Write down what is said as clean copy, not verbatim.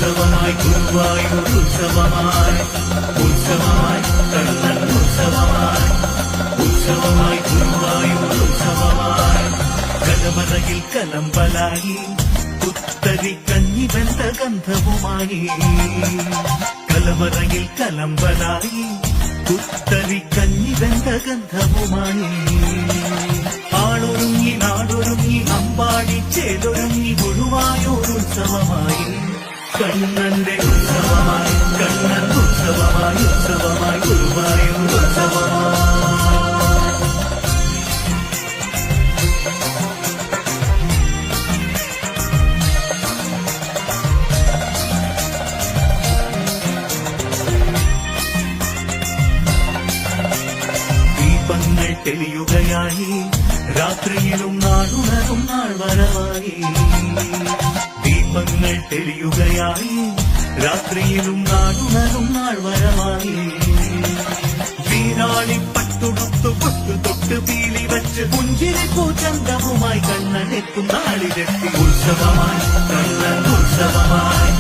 ഉത്സവമായി ഗുരുവായൂർ ഉത്സവമായി ഉത്സവമായി കണ്ണൻ ഉത്സവമായി ഉത്സവമായി ഗുരുവായൂർ ഉത്സവമായി കലമറയിൽ കലമ്പലായി പുത്തരി കഞ്ഞി വെന്ത ഗന്ധവുമായി കലമറയിൽ കലമ്പലായി പുത്തരി കഞ്ഞി വെന്ത ഗന്ധവുമായി ആളൊരുങ്ങി നാടൊരുങ്ങി അമ്പാടി ചേലൊരുങ്ങി ഗുരുവായൂർ ഉത്സവമായി കണ്ണന്റെ ഉത്സവമായി കണ്ണൻ ഉത്സവമായി ഉത്സവമായി ഗുരുവായൂർ ഉത്സവമായി ദീപങ്ങൾ തെളിയുകയായി രാത്രിയിലും നാടുണരും നാൾ വരവായി ദീപങ്ങൾ തെളിയുകയായി രാത്രിയിലും നാടുണരും നാൾ വരവായി വീരാളി പട്ടുടുത്തു പൊട്ടു തൊട്ട് പീലി വച്ച് പുഞ്ചിരി പൂച്ചന്തവുമായി കണ്ണനെത്തും നാളിലെത്തി ഉത്സവമായി കണ്ണൻ ഉത്സവമായി